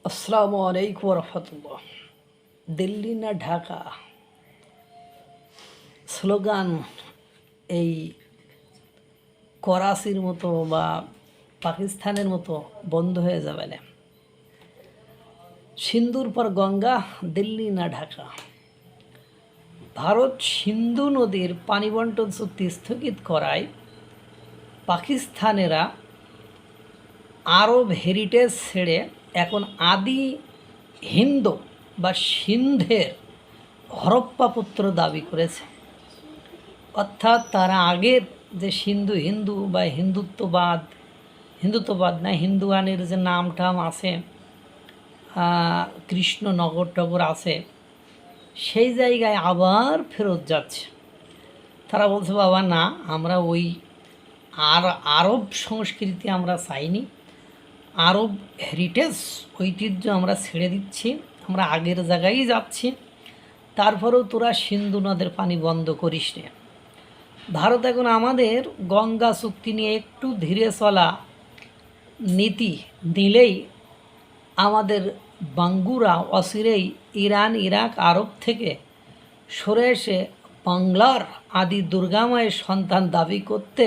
আসসালামু আলাইকুম রহমতুল্লাহ। দিল্লি না ঢাকা স্লোগান এই করাচির মতো বা পাকিস্তানের মতো বন্ধ হয়ে যাবে না। সিন্ধুর পর গঙ্গা, দিল্লি না ঢাকা। ভারত সিন্ধু নদীর পানি বন্টন চুক্তি স্থগিত করায় পাকিস্তানেরা আরব হেরিটেজ ছেড়ে এখন আদি হিন্দু বা সিন্ধের হরপ্পাপুত্র দাবি করেছে। অর্থাৎ তারা আগের যে হিন্দু বা হিন্দুত্ববাদ না, হিন্দুয়ানের যে নাম টাম আছে, কৃষ্ণনগর টগর আছে, সেই জায়গায় আবার ফেরত যাচ্ছে। তারা বলছে, বাবা না, আমরা ওই আরব সংস্কৃতি আমরা চাইনি, আরব হেরিটেজ ঐতিহ্য আমরা ছেড়ে দিচ্ছি, আমরা আগের জায়গায় যাচ্ছি। তারপরেও তোরা সিন্ধু নদের পানি বন্ধ করিস না। ভারত এখন আমাদের গঙ্গা চুক্তি নিয়ে একটু ধীরে চলা নীতি দিলেই আমাদের বাঙ্গুরা অচিরেই ইরান, ইরাক, আরব থেকে সরে এসে বাংলার আদি দুর্গামায়ের সন্তান দাবি করতে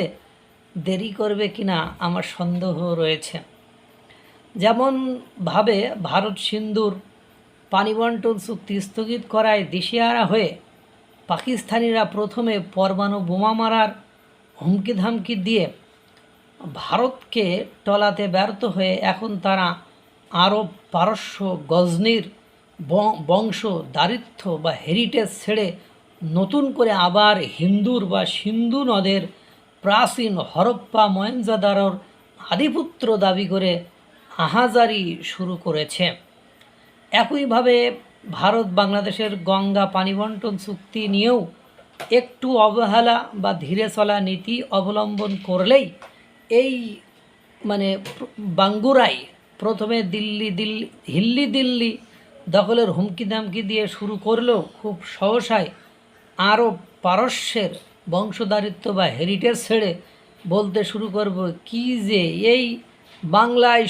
দেরি করবে কিনা আমার সন্দেহ রয়েছে। যেমনভাবে ভারত সিন্ধুর পানি বন্টন চুক্তি স্থগিত করায় দিশেহারা হয়ে পাকিস্তানিরা প্রথমে পরমাণু বোমা মারার হুমকি ধামকি দিয়ে ভারতকে টলাতে ব্যর্থ হয়ে এখন তারা আরব, পারস্য, গজনির বংশ দারিদ্র্য বা হেরিটেজ ছেড়ে নতুন করে আবার হিন্দুর বা সিন্ধু নদের প্রাচীন হরপ্পা, মহেঞ্জোদারোর আদিপুত্র দাবি করে আহাজারি শুরু করেছে। একইভাবে ভারত বাংলাদেশের গঙ্গা পানি বন্টন চুক্তি নিয়েও একটু অবহেলা বা ধীরে চলা নীতি অবলম্বন করলেই এই বাঙ্গুরাই প্রথমে দিল্লি দখলের হুমকি দামকি দিয়ে শুরু করলেও খুব সহসায় আরব, পারস্যের বংশধারিত্ব বা হেরিটেজ ছেড়ে বলতে শুরু করব কি যে এই বাংলায়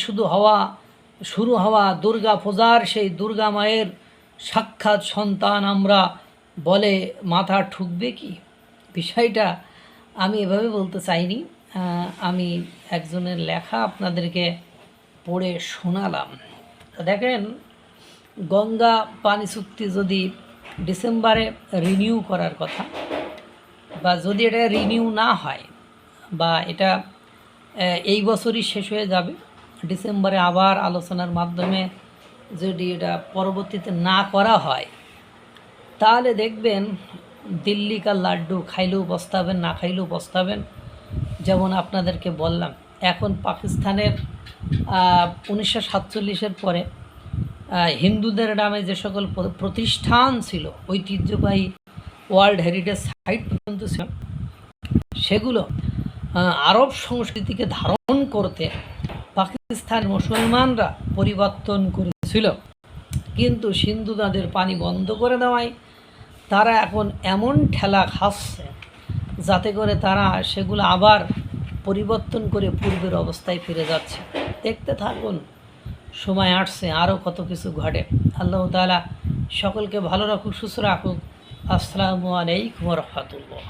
শুরু হওয়া দুর্গা পূজার সেই দুর্গা মায়ের সাক্ষাৎ সন্তান আমরা বলে মাথা ঠুকবে কি? বিষয়টা আমি এভাবে বলতে চাইনি, আমি একজনের লেখা আপনাদেরকে পড়ে শোনালাম। দেখেন, গঙ্গা পানি চুক্তি যদি ডিসেম্বরে রিনিউ করার কথা, বা যদি এটা রিনিউ না হয় বা এটা এই বছরই শেষ হয়ে যাবে, ডিসেম্বরে আবার আলোচনার মাধ্যমে যদি এটা পরবর্তীতে না করা হয়, তাহলে দেখবেন দিল্লি কা লাড্ডু খাইলেও পস্তাবেন, না খাইলেও পস্তাবেন। যেমন আপনাদেরকে বললাম, এখন পাকিস্তানের 1947-এর পরে হিন্দুদের নামে যে সকল প্রতিষ্ঠান ছিল, ঐতিহ্যবাহী ওয়ার্ল্ড হেরিটেজ সাইট পর্যন্ত ছিল, সেগুলো আরব সংস্কৃতিকে ধারণ করতে পাকিস্তান মুসলমানরা পরিবর্তন করেছিল। কিন্তু সিন্ধু নদের পানি বন্ধ করে দেওয়ায় তারা এখন এমন ঠেলা খাচ্ছে যাতে করে তারা সেগুলো আবার পরিবর্তন করে পূর্বের অবস্থায় ফিরে যাচ্ছে। দেখতে থাকুন, সময় আসছে আরও কত কিছু ঘটে। আল্লাহ তাআলা সকলকে ভালো রাখুক, সুস্থ রাখুক। আসসালামু আলাইকুম রহমতুল্লাহ।